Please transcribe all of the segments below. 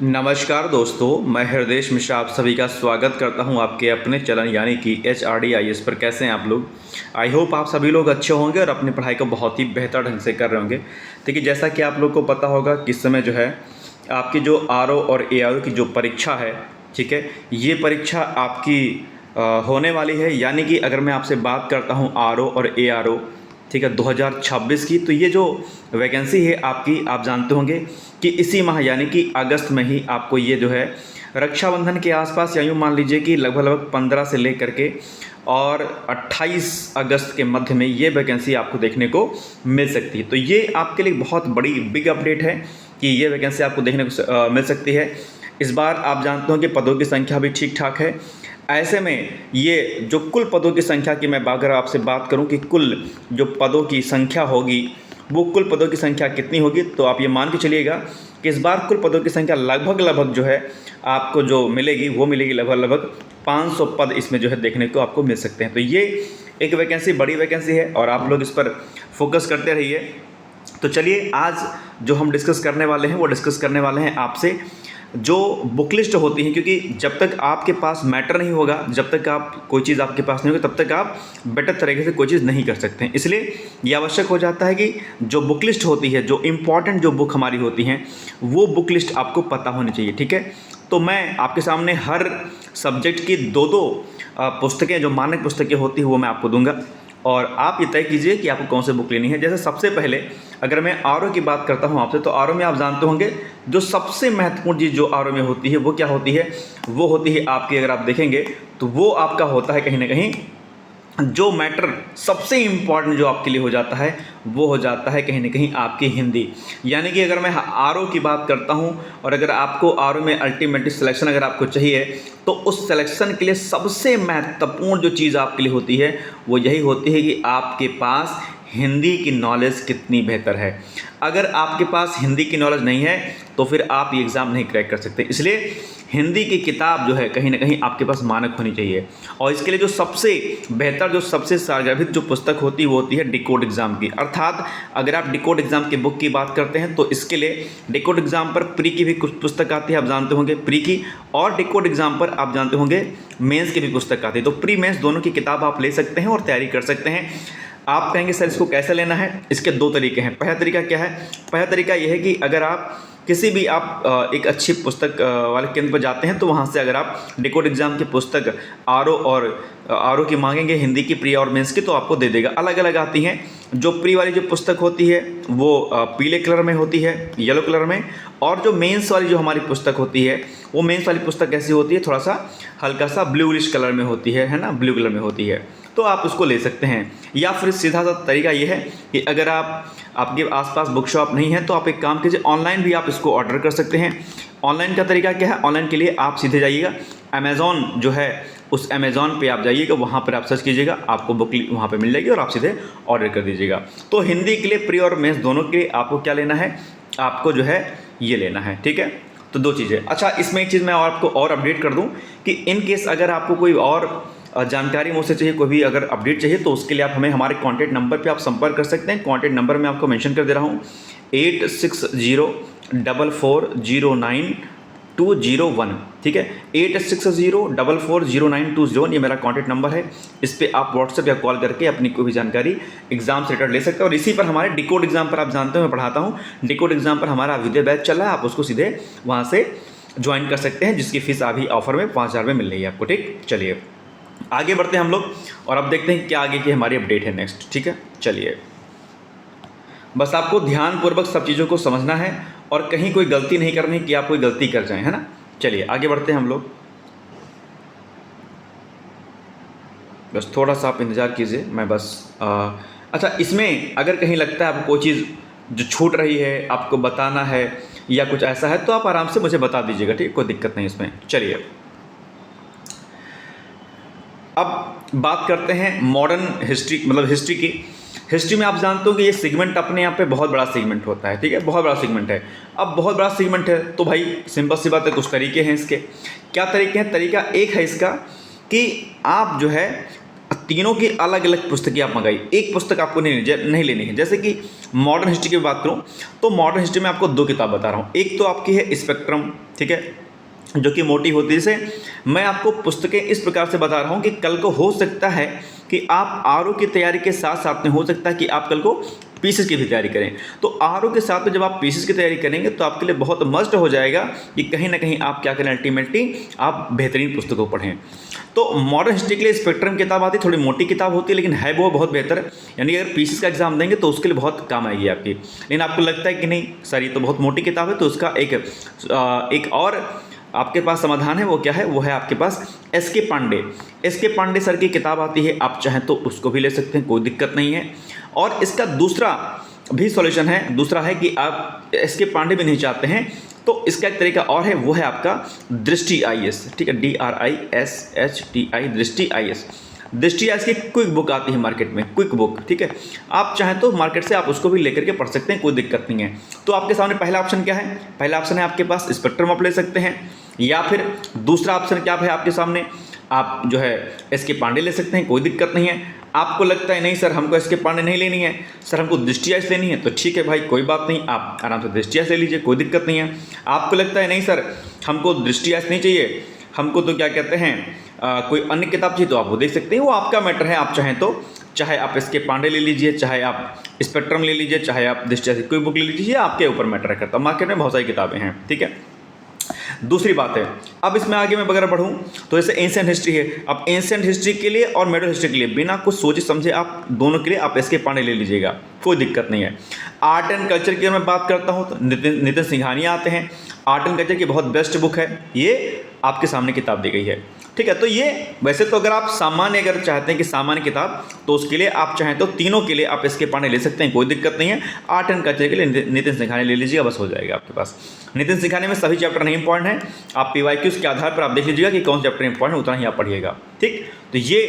नमस्कार दोस्तों, मैं हृदय मिश्रा आप सभी का स्वागत करता हूं आपके अपने चैनल यानी कि HRD IAS पर। कैसे हैं आप लोग? आई होप आप सभी लोग अच्छे होंगे और अपनी पढ़ाई को बहुत ही बेहतर ढंग से कर रहे होंगे। देखिए, जैसा कि आप लोग को पता होगा कि इस समय जो है आपकी जो RO और ARO की जो परीक्षा है, ठीक है, ये परीक्षा आपकी होने वाली है। यानी कि अगर मैं आपसे बात करता हूँ RO और ARO, ठीक है, 2026 की, तो ये जो वैकेंसी है आपकी, आप जानते होंगे कि इसी माह यानी कि अगस्त में ही आपको ये जो है रक्षाबंधन के आसपास, या यूँ मान लीजिए कि लगभग लगभग 15 से लेकर के और 28 अगस्त के मध्य में ये वैकेंसी आपको देखने को मिल सकती है। तो ये आपके लिए बहुत बड़ी बिग अपडेट है कि ये वैकेंसी आपको देखने को मिल सकती है। इस बार आप जानते हो कि पदों की संख्या भी ठीक ठाक है। ऐसे में ये जो कुल पदों की संख्या की मैं अगर आपसे बात करूं कि कुल जो पदों की संख्या होगी, वो कुल पदों की संख्या कितनी होगी, तो आप ये मान के चलिएगा कि इस बार कुल पदों की संख्या लगभग जो है आपको जो मिलेगी वो मिलेगी लगभग 500 पद इसमें जो है देखने को आपको मिल सकते हैं। तो ये एक वैकेंसी, बड़ी वैकेंसी है और आप लोग इस पर फोकस करते रहिए। तो चलिए, आज जो हम डिस्कस करने वाले हैं वो डिस्कस करने वाले हैं आपसे जो बुक लिस्ट होती है, क्योंकि जब तक आपके पास मैटर नहीं होगा, जब तक आप कोई चीज़ आपके पास नहीं होगी, तब तक आप बेटर तरीके से कोई चीज़ नहीं कर सकते हैं। इसलिए ये आवश्यक हो जाता है कि जो बुक लिस्ट होती है, जो इम्पॉर्टेंट जो बुक हमारी होती हैं, वो बुक लिस्ट आपको पता होनी चाहिए, ठीक है। तो मैं आपके सामने हर सब्जेक्ट की दो पुस्तकें, जो मानक पुस्तकें होती हैं, वो मैं आपको दूंगा और आप ये तय कीजिए कि आपको कौन सी बुक लेनी है। जैसे सबसे पहले अगर मैं RO की बात करता हूँ आपसे, तो RO में आप जानते होंगे जो सबसे महत्वपूर्ण चीज़ जो RO में होती है वो क्या होती है? वो होती है आपकी, अगर आप देखेंगे तो वो आपका होता है कहीं ना कहीं जो मैटर सबसे इम्पॉर्टेंट जो आपके लिए हो जाता है, वो हो जाता है कहीं ना कहीं आपकी हिंदी। यानी कि अगर मैं RO की बात करता हूँ और अगर आपको RO में अल्टीमेटली सिलेक्शन अगर आपको चाहिए, तो उस सिलेक्शन के लिए सबसे महत्वपूर्ण जो चीज़ आपके लिए होती है वो यही होती है कि आपके पास हिंदी की नॉलेज कितनी बेहतर है। अगर आपके पास हिंदी की नॉलेज नहीं है तो फिर आप ये एग्ज़ाम नहीं क्रैक कर सकते। इसलिए हिंदी की किताब जो है कहीं ना कहीं आपके पास मानक होनी चाहिए। और इसके लिए जो सबसे बेहतर, जो सबसे सार्वजनिक जो पुस्तक होती है वो होती है डिकोड एग्ज़ाम की। अर्थात अगर आप डिकोड एग्ज़ाम की बुक की बात करते हैं तो इसके लिए डिकोड एग्ज़ाम पर प्री की भी कुछ पुस्तक आती है, आप जानते होंगे प्री की, और डिकोड एग्ज़ाम पर आप जानते होंगे मेंस की भी पुस्तक आती है। तो प्री मेंस दोनों की किताब आप ले सकते हैं और तैयारी कर सकते हैं। आप कहेंगे सर इसको कैसे लेना है? इसके दो तरीके हैं। पहला तरीका क्या है? पहला तरीका यह है कि अगर आप किसी भी एक अच्छी पुस्तक वाले केंद्र पर जाते हैं, तो वहाँ से अगर आप डिकोड एग्ज़ाम की पुस्तक RO की मांगेंगे, हिंदी की प्री और मेंस की, तो आपको दे देगा। अलग अलग आती हैं। जो प्री वाली जो पुस्तक होती है वो पीले कलर में होती है, येलो कलर में, और जो मेंस वाली जो हमारी पुस्तक होती है, वो मेंस वाली पुस्तक कैसी होती है? थोड़ा सा हल्का सा ब्लूइश कलर में होती है ना, ब्लू कलर में होती है। तो आप उसको ले सकते हैं। या फिर सीधा सा तरीका ये है कि अगर आपके आसपास बुक शॉप नहीं है तो आप एक काम कीजिए, ऑनलाइन भी आप इसको ऑर्डर कर सकते हैं। ऑनलाइन का तरीका क्या है? ऑनलाइन के लिए आप सीधे जाइएगा, अमेज़ॉन जो है उस अमेज़ॉन पे आप जाइएगा, वहाँ पर आप सर्च कीजिएगा, आपको बुक वहाँ पे मिल जाएगी और आप सीधे ऑर्डर कर दीजिएगा। तो हिंदी के लिए प्री और मेंस दोनों के लिए आपको क्या लेना है? आपको जो है ये लेना है, ठीक है। तो दो चीज़ें। अच्छा, इसमें एक चीज़ मैं आपको और अपडेट कर दूँ कि इन केस अगर आपको कोई और जानकारी मुझसे चाहिए, कोई भी अगर अपडेट चाहिए, तो उसके लिए आप हमें हमारे कॉन्टैक्ट नंबर पे आप संपर्क कर सकते हैं। कॉन्टैक्ट नंबर मैं आपको मेंशन कर दे रहा हूँ, 8604492001, ठीक है, 8604492001, ये मेरा कॉन्टैक्ट नंबर है। इस पर आप व्हाट्सएप या कॉल करके अपनी कोई भी जानकारी एग्जाम से रिलेटेड ले सकते हैं। और इसी पर हमारे डिकोड एग्जाम पर, आप जानते हो मैं पढ़ाता हूँ, डिकोड एग्जाम पर हमारा विद्या बैच चल रहा है, आप उसको सीधे वहाँ से ज्वाइन कर सकते हैं, जिसकी फीस अभी ऑफर में 5000 में मिल रही है आपको, ठीक। चलिए आगे बढ़ते हैं हम लोग और अब देखते हैं क्या आगे की हमारी अपडेट है नेक्स्ट, ठीक है। चलिए, बस आपको ध्यानपूर्वक सब चीज़ों को समझना है और कहीं कोई गलती नहीं करनी कि आप कोई गलती कर जाएं, है ना। चलिए आगे बढ़ते हैं हम लोग, बस थोड़ा सा आप इंतज़ार कीजिए। मैं बस अच्छा, इसमें अगर कहीं लगता है आपको कोई चीज़ जो छूट रही है, आपको बताना है या कुछ ऐसा है, तो आप आराम से मुझे बता दीजिएगा, ठीक, कोई दिक्कत नहीं इसमें। चलिए अब बात करते हैं मॉडर्न हिस्ट्री, मतलब हिस्ट्री की। हिस्ट्री में आप जानते हो कि ये सेगमेंट अपने यहाँ पे बहुत बड़ा सेगमेंट होता है, ठीक है, बहुत बड़ा सेगमेंट है। अब बहुत बड़ा सेगमेंट है तो भाई सिंपल सी बात है, कुछ तरीके हैं इसके। क्या तरीके हैं? तरीका एक है इसका कि आप जो है तीनों की अलग अलग पुस्तकें आप मंगाई, एक पुस्तक आपको नहीं लेनी है। जैसे कि मॉडर्न हिस्ट्री की बात करूँ तो मॉडर्न हिस्ट्री में आपको 2 किताब बता रहा हूँ। एक तो आपकी है स्पेक्ट्रम, ठीक है, जो कि मोटी होती है। जैसे मैं आपको पुस्तकें इस प्रकार से बता रहा हूँ कि कल को हो सकता है कि आप आरओ की तैयारी के साथ साथ में हो सकता है कि आप कल को पीसीएस की भी तैयारी करें। तो आरओ के साथ में जब आप पीसीएस की तैयारी करेंगे तो आपके लिए बहुत मस्ट हो जाएगा कि कहीं ना कहीं आप क्या करें, अल्टीमेटली आप बेहतरीन पुस्तकों पढ़ें। तो मॉडर्न हिस्ट्री के लिए स्पेक्ट्रम किताब आती है, थोड़ी मोटी किताब होती है लेकिन है वो बहुत बेहतर, यानी अगर पीसीएस का एग्जाम देंगे तो उसके लिए बहुत काम आएगी आपकी। लेकिन आपको लगता है कि नहीं सर ये तो बहुत मोटी किताब है, तो उसका एक और आपके पास समाधान है। वो क्या है, वो है आपके पास एस के पांडे सर की किताब आती है, आप चाहें तो उसको भी ले सकते हैं, कोई दिक्कत नहीं है। और इसका दूसरा भी सॉल्यूशन है, दूसरा है कि आप एस के पांडे भी नहीं चाहते हैं तो इसका एक तरीका और है, वो है आपका दृष्टि आईएएस, ठीक है, DRISHTI दृष्टि आईएएस। दृष्टि आईएएस की क्विक बुक आती है मार्केट में, क्विक बुक, ठीक है, आप चाहें तो मार्केट से आप उसको भी लेकर के पढ़ सकते हैं, कोई दिक्कत नहीं है। तो आपके सामने पहला ऑप्शन क्या है, पहला ऑप्शन है आपके पास स्पेक्ट्रम आप ले सकते हैं, या फिर दूसरा ऑप्शन क्या है आपके सामने, आप जो है एस के पांडे ले सकते हैं, कोई दिक्कत नहीं है। आपको लगता है नहीं सर हमको एस के पांडे नहीं लेनी है, सर हमको दृष्टि आईएएस लेनी है, तो ठीक है भाई कोई बात नहीं, आप आराम से दृष्टि आईएएस ले लीजिए, कोई दिक्कत नहीं है। आपको लगता है नहीं सर हमको दृष्टि आईएएस नहीं चाहिए, हमको तो क्या कहते हैं कोई अन्य किताब चाहिए, तो आप वो देख सकते हैं, वो आपका मैटर है। आप चाहें तो चाहे आप एस के पांडे ले लीजिए, चाहे आप स्पेक्ट्रम ले लीजिए, चाहे आप दृष्टि आईएएस कोई बुक ले लीजिए, आपके ऊपर मैटर करता है। मार्केट में बहुत सारी किताबें हैं, ठीक है। दूसरी बात है, अब इसमें आगे मैं अगर बढ़ूँ तो जैसे एंशिएंट हिस्ट्री है, अब एंशिएंट हिस्ट्री के लिए और मिडिल हिस्ट्री के लिए बिना कुछ सोचे समझे आप दोनों के लिए आप एस के पांडे ले लीजिएगा, कोई दिक्कत नहीं है। आर्ट एंड कल्चर की मैं बात करता हूँ तो नितिन सिंघानिया आते हैं, आर्ट एंड कल्चर की बहुत बेस्ट बुक है, ये आपके सामने किताब दी गई है, ठीक है। तो ये वैसे तो अगर आप सामान्य अगर चाहते हैं कि सामान्य किताब, तो उसके लिए आप चाहें तो तीनों के लिए आप एस के पांडे ले सकते हैं, कोई दिक्कत नहीं है। आर्ट एंड कल्चर के लिए नितिन सिंघानिया ले लीजिएगा, बस हो जाएगा आपके पास। नितिन सिंघानिया में सभी चैप्टर नहीं इंपॉर्टेंट हैं, आप PYQs के आधार पर आप देख लीजिएगा कि कौन सा चैप्टर इंपॉर्टेंट है, उतना ही आप पढ़िएगा, ठीक। तो ये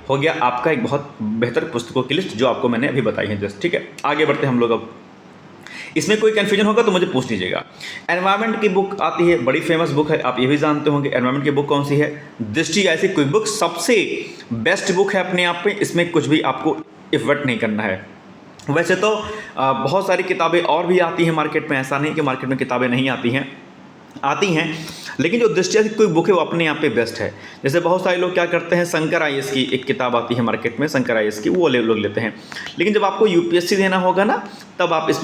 हो गया आपका एक बहुत बेहतर पुस्तकों की लिस्ट जो आपको मैंने अभी बताई है जस्ट, ठीक है। आगे बढ़ते हैं हम लोग। अब इसमें कोई कन्फ्यूजन होगा तो मुझे पूछ लीजिएगा। एनवायरनमेंट की बुक आती है, बड़ी फेमस बुक है, आप ये भी जानते होंगे। एनवायरनमेंट की बुक कौन सी है, दृष्टि ऐसी क्विक बुक, सबसे बेस्ट बुक है अपने आप पे, इसमें कुछ भी आपको इफर्ट नहीं करना है। वैसे तो बहुत सारी किताबें और भी आती हैं मार्केट में, ऐसा नहीं कि मार्केट में किताबें नहीं आती हैं, लेकिन जो दृष्टि ऐसी कोई बुक है वो अपने यहाँ पे बेस्ट है। जैसे बहुत सारे लोग क्या करते हैं, शंकर आईएएस की एक किताब आती है मार्केट में, शंकर आईएएस की, वो लोग लेते हैं। लेकिन जब आपको यूपीएससी देना होगा ना, तब आप इस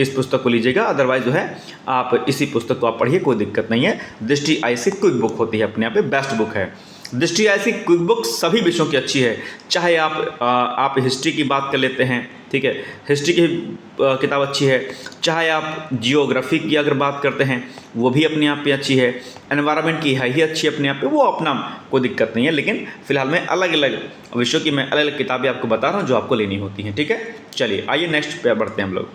पुस्तक को लीजिएगा, अदरवाइज जो है आप इसी पुस्तक को आप पढ़िए, कोई दिक्कत नहीं है। दृष्टि आईएएस की क्विक बुक होती है, अपने यहाँ पे बेस्ट बुक है। दृष्टि आईएएस की क्विक बुक सभी विषयों की अच्छी है, चाहे आप हिस्ट्री की बात कर लेते हैं, ठीक है, हिस्ट्री की किताब अच्छी है, चाहे आप जियोग्राफी की अगर बात करते हैं वो भी अपने आप पे अच्छी है, एनवायरनमेंट की है ही अच्छी अपने आप पे, वो अपना कोई दिक्कत नहीं है। लेकिन फिलहाल मैं अलग अलग विषयों की मैं अलग अलग किताबें आपको बता रहा हूँ जो आपको लेनी होती हैं, ठीक है। चलिए आइए नेक्स्ट पे बढ़ते हैं हम लोग।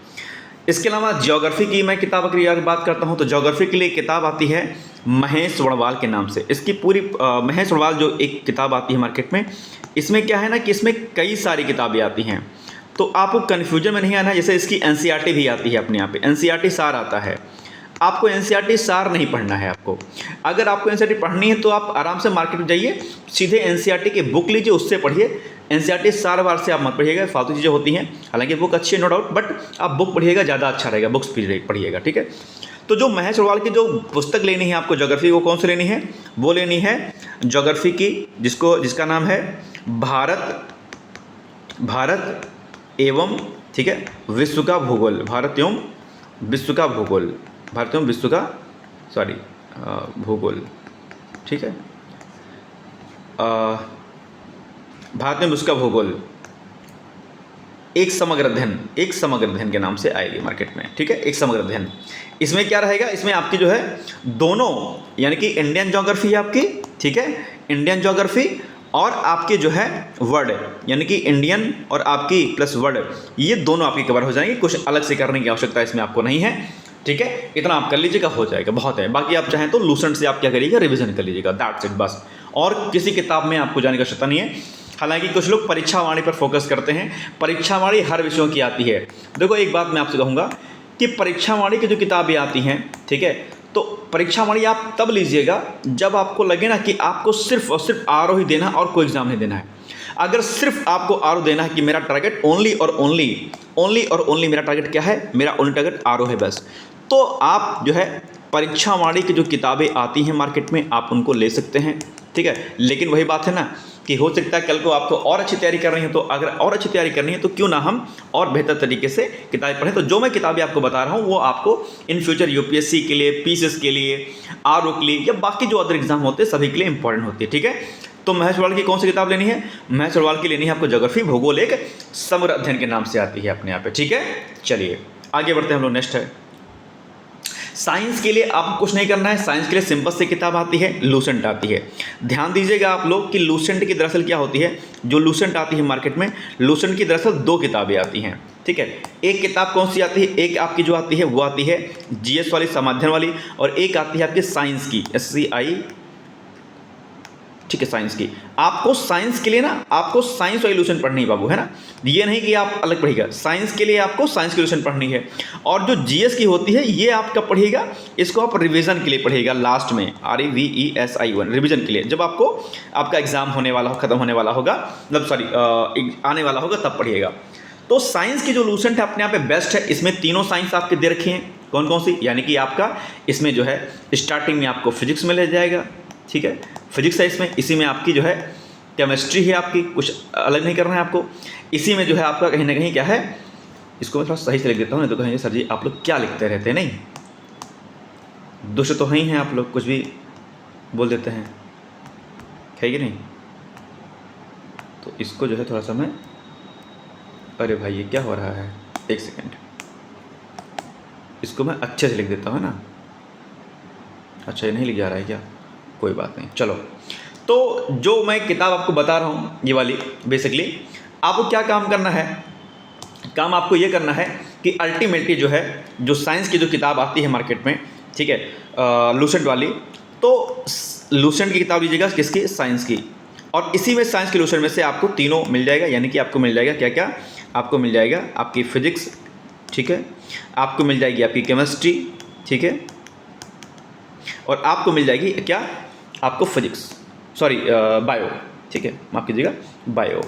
इसके अलावा ज्योग्राफी की मैं किताब अगर बात करता हूँ तो ज्योग्राफी के लिए किताब आती है महेश वड़वाल के नाम से। इसकी पूरी महेश वड़वाल जो एक किताब आती है मार्केट में, इसमें क्या है ना कि इसमें कई सारी किताबें आती हैं, तो आपको कन्फ्यूजन में नहीं आना है। जैसे इसकी एनसीईआरटी भी आती है अपने यहाँ पे, एनसीईआरटी सार आता है, आपको एनसीईआरटी सार नहीं पढ़ना है। आपको अगर आपको एनसीईआरटी पढ़नी है तो आप आराम से मार्केट में जाइए, सीधे एनसीईआरटी की बुक लीजिए, उससे पढ़िए। एनसीईआरटी सार वार से आप मत पढ़िएगा, फालतू चीज़ें होती हैं। हालांकि बुक अच्छी है नो डाउट, बट आप बुक पढ़िएगा ज़्यादा अच्छा रहेगा, बुक्स पढ़िएगा, ठीक है। तो जो महेश वड़वाल की जो पुस्तक लेनी है आपको ज्योग्राफी, वो कौन सी लेनी है, वो लेनी है ज्योग्राफी की जिसका नाम है भारत एवं, ठीक है, विश्व का भूगोल, भारत एवं विश्व का भूगोल, भूगोल, ठीक है, भारत में विश्व का भूगोल, एक समग्र अध्ययन के नाम से आएगी मार्केट में, ठीक है, एक समग्र अध्ययन। इसमें क्या रहेगा, इसमें आपकी जो है दोनों, यानी कि इंडियन ज्योग्राफी है आपकी, ठीक है, इंडियन ज्योग्राफी और आपके जो है वर्ड, यानी कि इंडियन और आपकी प्लस वर्ड, ये दोनों आपकी कवर हो जाएंगे। कुछ अलग से करने की आवश्यकता इसमें आपको नहीं है, ठीक है। इतना आप कर लीजिएगा, हो जाएगा, बहुत है। बाकी आप चाहें तो लूसेंट से आप क्या करिएगा, रिवीजन कर लीजिएगा, दैट्स इट, बस। और किसी किताब में आपको जाने की आवश्यकता नहीं है। हालांकि कुछ लोग परीक्षावाणी पर फोकस करते हैं, परीक्षावाणी हर विषयों की आती है। देखो एक बात मैं आपसे कहूँगा कि परीक्षावाणी की जो किताबें आती हैं, ठीक है, तो परीक्षावाणी आप तब लीजिएगा जब आपको लगे ना कि आपको सिर्फ और सिर्फ आरओ ही देना और कोई एग्ज़ाम नहीं देना है। अगर सिर्फ आपको आरओ देना है कि मेरा टारगेट ओनली और ओनली मेरा टारगेट क्या है, मेरा ओनली टारगेट आरओ है बस, तो आप जो है परीक्षा वाणी की जो किताबें आती हैं मार्केट में आप उनको ले सकते हैं, ठीक है। लेकिन वही बात है ना कि हो सकता है कल को आपको और अच्छी तैयारी करनी है, तो अगर और अच्छी तैयारी करनी है तो क्यों ना हम और बेहतर तरीके से किताबें पढ़ें। तो जो मैं किताबें आपको बता रहा हूँ वो आपको इन फ्यूचर यूपीएससी के लिए, पीसीएस के लिए, आरओ के लिए या बाकी जो अदर एग्जाम होते हैं सभी के लिए इंपॉर्टेंट होती है, ठीक है। तो महेश अग्रवाल की कौन सी किताब लेनी है? महेश अग्रवाल की लेनी है आपको ज्योग्राफी, भूगोल एक समग्र अध्ययन के नाम से आती है अपने यहाँ पे, ठीक है। चलिए आगे बढ़ते हैं हम लोग। नेक्स्ट है साइंस के लिए आपको कुछ नहीं करना है। साइंस के लिए सिंपल से किताब आती है, लूसेंट आती है। ध्यान दीजिएगा आप लोग कि लूसेंट की दरअसल क्या होती है, जो लूसेंट आती है मार्केट में, लूसेंट की दरअसल 2 किताबें आती हैं, ठीक है। एक किताब कौन सी आती है, एक आपकी जो आती है वो आती है जीएस वाली, समाधान वाली, और एक आती है आपकी साइंस की, SCI, ठीक है, साइंस की। आपको साइंस के लिए ना आपको साइंस वाली लूसेंट पढ़नी है बाबू, है ना। ये नहीं कि आप अलग पढ़िएगा, साइंस के लिए आपको साइंस की लूसेंट पढ़नी है। और जो जीएस की होती है ये आप कब पढ़िएगा, इसको आप रिवीजन के लिए पढ़िएगा लास्ट में, REVESION, रिवीजन के लिए, जब आपको आपका एग्जाम होने वाला हो, खत्म होने वाला होगा, मतलब सॉरी आने वाला होगा तब पढ़िएगा। तो साइंस की जो लूसेंट है अपने आप पे बेस्ट है। इसमें तीनों साइंस आपके दे रखे हैं, कौन कौन सी, यानी कि आपका इसमें जो है स्टार्टिंग में आपको फिजिक्स में ले जाएगा, ठीक है, फिजिक्स है इसमें, इसी में आपकी जो है केमिस्ट्री है आपकी, कुछ अलग नहीं करना है आपको। इसी में जो है आपका कहीं ना कहीं क्या है, इसको मैं थोड़ा सही से लिख देता हूँ, नहीं तो कहेंगे सर जी आप लोग क्या लिखते रहते हैं, नहीं दुष्ट तो नहीं हैं आप लोग, कुछ भी बोल देते हैं, है कि नहीं। तो इसको जो है थोड़ा सा मैं, अरे भाई ये क्या हो रहा है, एक सेकेंड, इसको मैं अच्छे से लिख देता हूँ ना। अच्छा ये नहीं लिख जा रहा है क्या, कोई बात नहीं, चलो। तो जो मैं किताब आपको बता रहा हूँ ये वाली, बेसिकली आपको क्या काम करना है, काम आपको ये करना है कि अल्टीमेटली जो है जो साइंस की जो किताब आती है मार्केट में, ठीक है, लूसेंट वाली, तो लूसेंट की किताब लीजिएगा, किसकी, साइंस की। और इसी में साइंस की लूसेंट में से आपको तीनों मिल जाएगा, यानी कि आपको मिल जाएगा क्या क्या, आपको मिल जाएगा आपकी फिजिक्स, ठीक है, आपको मिल जाएगी आपकी केमिस्ट्री, ठीक है, और आपको मिल जाएगी क्या, आपको फिजिक्स, सॉरी बायो, ठीक है, माफ़ कीजिएगा, बायो।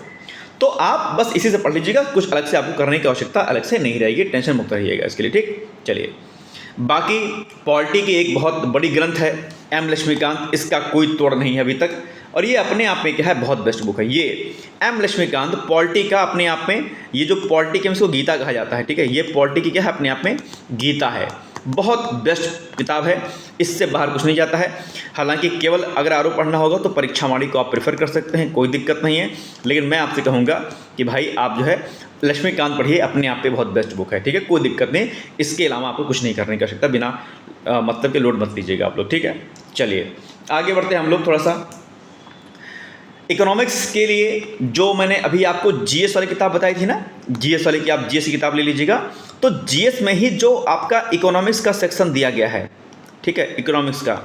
तो आप बस इसी से पढ़ लीजिएगा, कुछ अलग से आपको करने की आवश्यकता अलग से नहीं रहेगी, टेंशन मुक्त रहिएगा इसके लिए, ठीक। चलिए बाकी पॉलिटी की एक बहुत बड़ी ग्रंथ है एम लक्ष्मीकांत, इसका कोई तोड़ नहीं है अभी तक, और ये अपने आप में क्या है, बहुत बेस्ट बुक है ये एम लक्ष्मीकांत। पॉलिटी का अपने आप में, ये जो पॉलिटी के इसको गीता कहा जाता है, ठीक है, ये पॉलिटी की क्या है, अपने आप में गीता है, बहुत बेस्ट किताब है, इससे बाहर कुछ नहीं जाता है। हालांकि केवल अगर आरओ पढ़ना होगा तो परीक्षा वाणी को आप प्रेफर कर सकते हैं, कोई दिक्कत नहीं है, लेकिन मैं आपसे कहूँगा कि भाई आप जो है लक्ष्मीकांत पढ़िए, अपने आप पे बहुत बेस्ट बुक है, ठीक है, कोई दिक्कत नहीं। इसके अलावा आपको कुछ नहीं करने की आवश्यकता, बिना मतलब के लोड मत लीजिएगा आप लोग, ठीक है। चलिए आगे बढ़ते हैं हम लोग थोड़ा सा। इकोनॉमिक्स के लिए जो मैंने अभी आपको जीएस वाली किताब बताई थी ना, जीएस वाली की आप जीएस की किताब ले लीजिएगा, तो जीएस में ही जो आपका इकोनॉमिक्स का सेक्शन दिया गया है, ठीक है, इकोनॉमिक्स का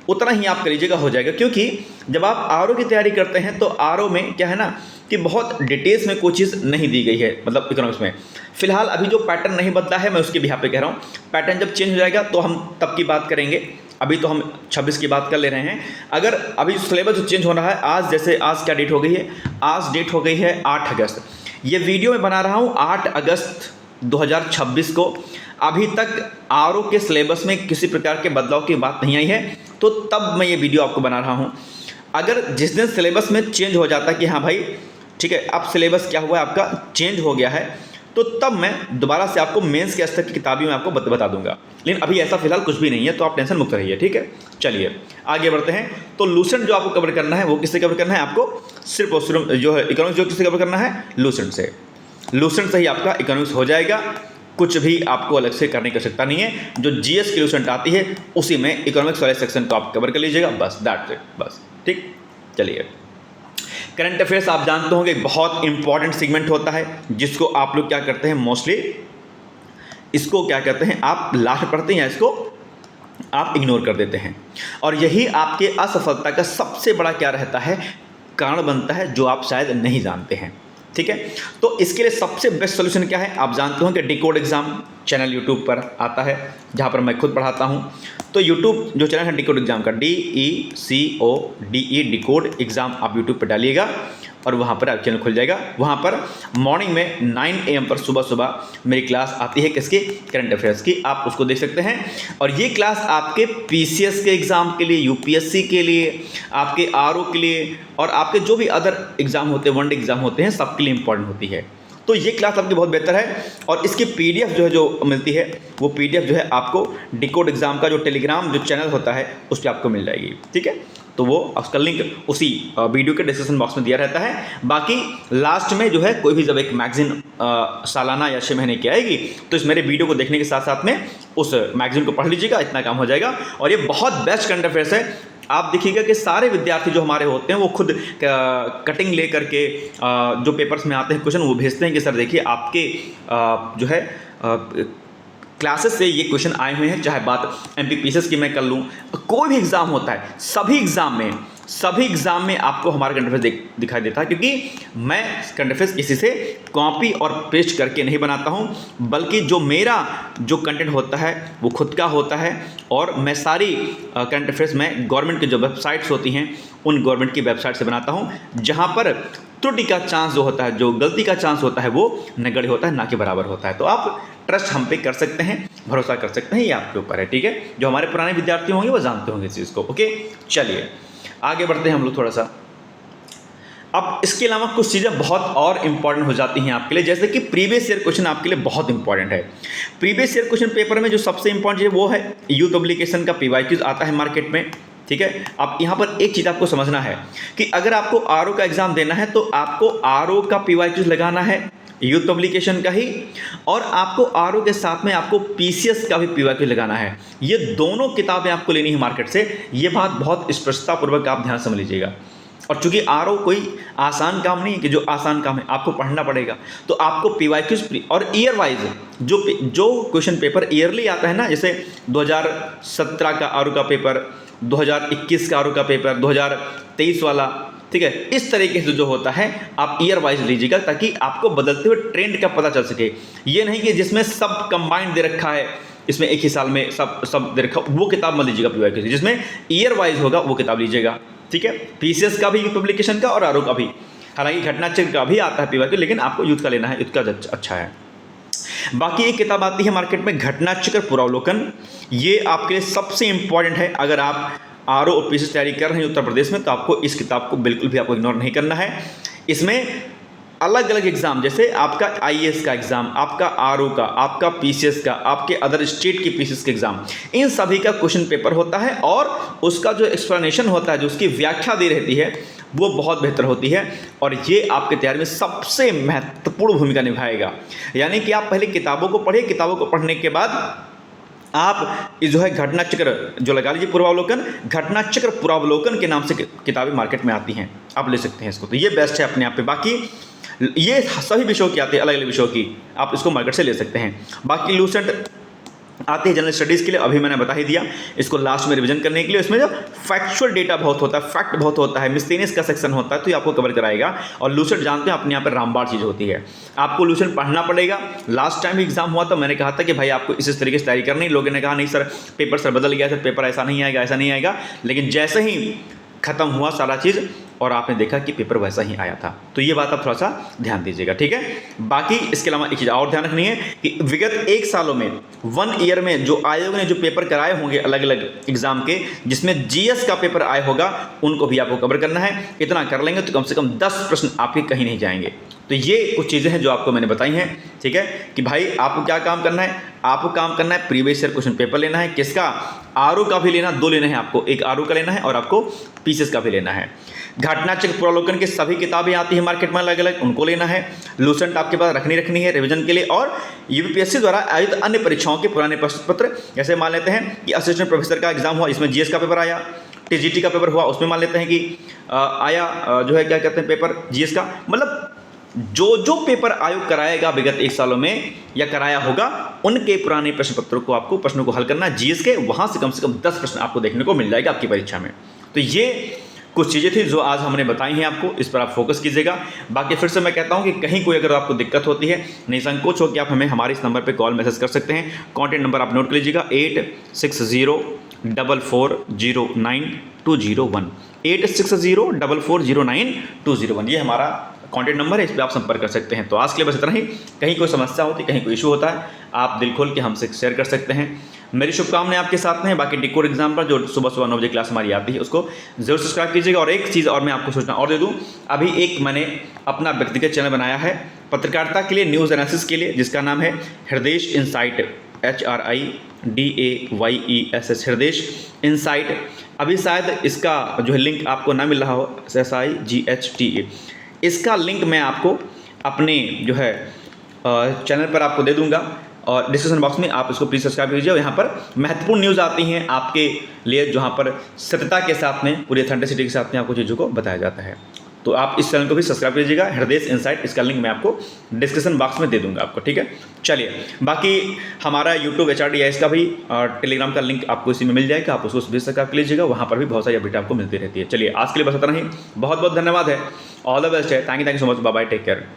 उतना ही आप कर लीजिएगा, हो जाएगा। क्योंकि जब आप आरओ की तैयारी करते हैं तो आरओ में क्या है ना कि बहुत डिटेल्स में कोई चीज़ नहीं दी गई है, मतलब इकोनॉमिक्स में फिलहाल अभी जो पैटर्न नहीं बदला है, मैं उसके बिहाफ पे कह रहा हूँ। पैटर्न जब चेंज हो जाएगा तो हम तब की बात करेंगे, अभी तो हम 26 की बात कर ले रहे हैं। अगर अभी सिलेबस जो चेंज हो रहा है, आज जैसे आज क्या डेट हो गई है, आज डेट हो गई है 8 अगस्त। ये वीडियो मैं बना रहा हूँ 8 अगस्त 2026 को। अभी तक आरओ के सिलेबस में किसी प्रकार के बदलाव की बात नहीं आई है, तो तब मैं ये वीडियो आपको बना रहा हूँ। अगर जिस दिन सिलेबस में चेंज हो जाता है कि हाँ भाई ठीक है अब सिलेबस क्या हुआ है आपका चेंज हो गया है, तो तब मैं दोबारा से आपको मेंस के स्तर की किताबें मैं आपको बता दूंगा। लेकिन अभी ऐसा फिलहाल कुछ भी नहीं है, तो आप टेंशन मुक्त रहिए, ठीक है। चलिए आगे बढ़ते हैं। तो लूसेंट जो आपको कवर करना है वो किससे कवर करना है, आपको सिर्फ और सिर्फ जो है इकोनॉमिक्स जो किससे कवर करना है, लूसेंट से। लूसेंट से ही आपका इकोनॉमिक्स हो जाएगा, कुछ भी आपको अलग से करने की आवश्यकता नहीं है। जो जीएस की लूसेंट आती है उसी में इकोनॉमिक्स वाले सेक्शन को आप कवर कर लीजिएगा, बस दैट्स इट, बस ठीक। चलिए करंट अफेयर्स आप जानते होंगे बहुत इंपॉर्टेंट सेगमेंट होता है, जिसको आप लोग क्या करते हैं मोस्टली इसको क्या कहते हैं आप लास्ट पढ़ते हैं या इसको आप इग्नोर कर देते हैं, और यही आपके असफलता का सबसे बड़ा क्या रहता है, कारण बनता है, जो आप शायद नहीं जानते हैं, ठीक है। तो इसके लिए सबसे बेस्ट सोल्यूशन क्या है, आप जानते हो कि डिकोड एग्जाम चैनल यूट्यूब पर आता है, जहाँ पर मैं खुद पढ़ाता हूँ। तो यूट्यूब जो चैनल है डिकोड एग्जाम का, DECODE डिकोड एग्जाम, आप यूट्यूब पर डालिएगा और वहाँ पर आप चैनल खुल जाएगा। वहाँ पर मॉर्निंग में 9 AM पर सुबह मेरी क्लास आती है किसकी, करंट अफेयर्स की, आप उसको देख सकते हैं। और ये क्लास आपके PCS के एग्ज़ाम के लिए, UPSC के लिए, आपके RO के लिए और आपके जो भी अदर एग्ज़ाम होते हैं, वनडे एग्ज़ाम होते हैं, सबके लिए इंपॉर्टेंट होती है। तो ये क्लास आपकी बहुत बेहतर है और इसकी PDF जो है जो मिलती है, वो PDF जो है आपको डिकोड एग्जाम का जो टेलीग्राम जो चैनल होता है उस पर आपको मिल जाएगी, ठीक है। तो वो उसका लिंक उसी वीडियो के डिस्क्रिप्शन बॉक्स में दिया रहता है। बाकी लास्ट में जो है कोई भी जब एक मैगजीन सालाना या 6 महीने की आएगी तो इस मेरे वीडियो को देखने के साथ साथ में उस मैगजीन को पढ़ लीजिएगा, इतना काम हो जाएगा। और ये बहुत बेस्ट करंट अफेयर्स है। आप देखिएगा कि सारे विद्यार्थी जो हमारे होते हैं वो खुद कटिंग ले करके जो पेपर्स में आते हैं क्वेश्चन वो भेजते हैं कि सर देखिए आपके जो है क्लासेस से ये क्वेश्चन आए हुए हैं। चाहे बात MPPCS की मैं कर लूँ, कोई भी एग्ज़ाम होता है, सभी एग्ज़ाम में आपको हमारा करंट अफेयर्स दिखाई देता है, क्योंकि मैं करंट अफेयर्स किसी से कॉपी और पेस्ट करके नहीं बनाता हूँ, बल्कि जो मेरा जो कंटेंट होता है वो खुद का होता है। और मैं सारी करंट अफेयर्स में गवर्नमेंट की जो वेबसाइट्स होती हैं उन गवर्नमेंट की वेबसाइट से बनाता हूँ, जहाँ पर त्रुटि का चांस जो होता है, जो गलती का चांस होता है वो नगण्य होता है, ना कि बराबर होता है। तो आप ट्रस्ट हम पे कर सकते हैं, भरोसा कर सकते हैं, ये आपके ऊपर है, ठीक है। जो हमारे पुराने विद्यार्थी होंगे वो जानते होंगे इस चीज़ को, ओके। चलिए आगे बढ़ते हैं हम लोग थोड़ा सा। अब इसके अलावा कुछ चीज़ें बहुत और इंपॉर्टेंट हो जाती हैं आपके लिए, जैसे कि प्रीवियस ईयर क्वेश्चन आपके लिए बहुत इंपॉर्टेंट है। प्रीवियस ईयर क्वेश्चन पेपर में जो सबसे इंपॉर्टेंट वो है यूथ पब्लिकेशन का PYQs आता है मार्केट में, ठीक है। अब यहाँ पर एक चीज़ आपको समझना है कि अगर आपको RO का एग्ज़ाम देना है तो आपको RO का PYQs लगाना है, यूथ पब्लिकेशन का ही, और आपको RO के साथ में आपको PCS का भी PYQ लगाना है। ये दोनों किताबें आपको लेनी है मार्केट से। ये बात बहुत स्पष्टतापूर्वक आप ध्यान समझ लीजिएगा। और चूंकि RO कोई आसान काम नहीं है कि जो आसान काम है आपको पढ़ना पड़ेगा, तो आपको PYQs और ईयर वाइज जो क्वेश्चन पेपर ईयरली आता है ना, जैसे 2017 का RO का पेपर, 2021 का RO का पेपर, 2023 वाला, ठीक है, इस तरीके से जो होता है आप ईयर वाइज लीजिएगा, ताकि आपको बदलते हुए ट्रेंड का पता चल सके। ये नहीं कि जिसमें सब कंबाइंड दे रखा है, इसमें एक ही साल में सब दे रखा, वो किताब मत लीजिएगा PYQ से। जिसमें ईयर वाइज होगा वो किताब लीजिएगा, ठीक है। PCS का भी, पब्लिकेशन का और RO का भी। हालांकि घटना चक्र का भी आता है PYQ, लेकिन आपको यूथ का लेना है, यूथ का अच्छा है। बाकी एक किताब आती है मार्केट में, घटना चक्र पूर्वावलोकन। ये आपके लिए सबसे इंपॉर्टेंट है। अगर आप RO और PCS तैयारी कर रहे हैं उत्तर प्रदेश में, तो आपको इस किताब को बिल्कुल भी आपको इग्नोर नहीं करना है। इसमें अलग अलग एग्जाम, जैसे आपका IAS का एग्जाम, आपका RO का, आपका PCS का, आपके अदर स्टेट की PCS के एग्जाम, इन सभी का क्वेश्चन पेपर होता है और उसका जो एक्सप्लेनेशन होता है, जो उसकी व्याख्या दी रहती है, वो बहुत बेहतर होती है। और ये आपके तैयारी में सबसे महत्वपूर्ण भूमिका निभाएगा। यानी कि आप पहले किताबों को पढ़िए, किताबों को पढ़ने के बाद आप जो है घटना चक्र जो लगा लीजिए, पूर्वावलोकन, घटना चक्र पूर्वावलोकन के नाम से किताबें मार्केट में आती हैं, आप ले सकते हैं इसको। तो ये बेस्ट है अपने आप पे। बाकी ये सभी विषयों की आती है, अलग अलग विषयों की, आप इसको मार्केट से ले सकते हैं। बाकी लूसेंट आती है जनरल स्टडीज़ के लिए, अभी मैंने बता ही दिया। इसको लास्ट में रिवीजन करने के लिए इसमें जो फैक्चुअल डेटा बहुत होता है, फैक्ट बहुत होता है, मिसलेनियस का सेक्शन होता है, तो ये आपको कवर कराएगा। और लूसेंट जानते हैं अपने यहाँ पर रामबाण चीज़ होती है, आपको लूसेंट पढ़ना पड़ेगा। लास्ट टाइम एग्जाम हुआ तो मैंने कहा था कि भाई आपको इस तरीके से तैयारी करनी। लोगों ने कहा नहीं सर पेपर सर बदल गया, सर पेपर ऐसा नहीं आएगा, ऐसा नहीं आएगा। लेकिन जैसे ही ख़त्म हुआ सारा चीज़ और आपने देखा कि पेपर वैसा ही आया था। तो ये बात आप थोड़ा सा ध्यान दीजिएगा, ठीक है। बाकी इसके अलावा एक चीज़ और ध्यान रखनी है कि विगत 1 सालों में 1 ईयर में जो आयोग ने जो पेपर कराए होंगे अलग अलग एग्जाम के, जिसमें GS का पेपर आया होगा, उनको भी आपको कवर करना है। इतना कर लेंगे तो कम से कम 10 प्रश्न आपके कहीं नहीं जाएंगे। तो ये कुछ चीज़ें हैं जो आपको मैंने बताई हैं, ठीक है। कि भाई आपको क्या काम करना है, आपको काम करना है प्रीवियस ईयर क्वेश्चन पेपर लेना है। किसका? RO का भी लेना, 2 लेने हैं आपको, एक RO का लेना है और आपको PCS का भी लेना है। घटना चक्र पूर्वावलोकन की सभी किताबें आती हैं मार्केट में अलग अलग, उनको लेना है। लूसेंट आपके पास रखनी है रिवीजन के लिए। और UPSC द्वारा आयोजित अन्य परीक्षाओं के पुराने प्रश्न पत्र, जैसे मान लेते हैं कि असिस्टेंट प्रोफेसर का एग्जाम हुआ, इसमें GS का पेपर आया, TGT का पेपर हुआ, उसमें मान लेते हैं कि आया जो है क्या कहते हैं पेपर GS का। मतलब जो पेपर आयोग कराएगा विगत 1 सालों में या कराया होगा, उनके पुराने प्रश्न पत्रों को आपको प्रश्नों को हल करना GS के, वहाँ से कम 10 प्रश्न आपको देखने को मिल जाएगा आपकी परीक्षा में। तो ये कुछ चीज़ें थी जो आज हमने बताई हैं आपको, इस पर आप फोकस कीजिएगा। बाकी फिर से मैं कहता हूं कि कहीं कोई अगर आपको दिक्कत होती है, निसंकोच हो कि आप हमें हमारे इस नंबर पे कॉल मैसेज कर सकते हैं। कॉन्टैक्ट नंबर आप नोट कर लीजिएगा 8606 860409 860409 ये हमारा कॉन्टैक्ट नंबर है, इस पर आप संपर्क कर सकते हैं। तो आज के लिए बस इतना ही। कहीं कोई समस्या होती है, कहीं कोई इशू होता है, आप दिल खोल के हमसे शेयर कर सकते हैं। मेरी शुभकामनाएं आपके साथ में। बाकी डिकोड एग्जाम पर जो सुबह 9 बजे क्लास हमारी आती है उसको जरूर सब्सक्राइब कीजिएगा। और एक चीज़ और मैं आपको सूचना और दे दूं, अभी एक मैंने अपना व्यक्तिगत चैनल बनाया है पत्रकारिता के लिए, न्यूज़ एनालिसिस के लिए, जिसका नाम है हृदय इनसाइट, HRIDAYESS, हृदय इनसाइट। अभी शायद इसका जो है लिंक आपको ना मिल रहा हो, SIGHTA, इसका लिंक मैं आपको अपने जो है चैनल पर आपको दे दूंगा और डिस्क्रिप्शन बॉक्स में आप इसको प्लीज़ सब्सक्राइब कीजिए। और यहाँ पर महत्वपूर्ण न्यूज़ आती हैं आपके लिए, जहाँ पर सत्यता के साथ में, पूरी अथेंटिसिटी के साथ में आपको चीज़ों को बताया जाता है। तो आप इस चैनल को भी सब्सक्राइब कीजिएगा, हृदय इनसाइट। इसका लिंक मैं आपको डिस्क्रिप्शन बॉक्स में दे दूंगा आपको, ठीक है। चलिए, बाकी हमारा यूट्यूब HRDIS का भी और टेलीग्राम का लिंक आपको इसी में मिल जाएगा, आप उसको भी सब्सक्राइब कर लीजिएगा, वहाँ पर भी बहुत सारी अपडेट आपको मिलती रहती है। चलिए, आज के लिए बस इतना ही। बहुत बहुत धन्यवाद है, ऑल द बेस्ट है, thank you so much, bye bye, take care.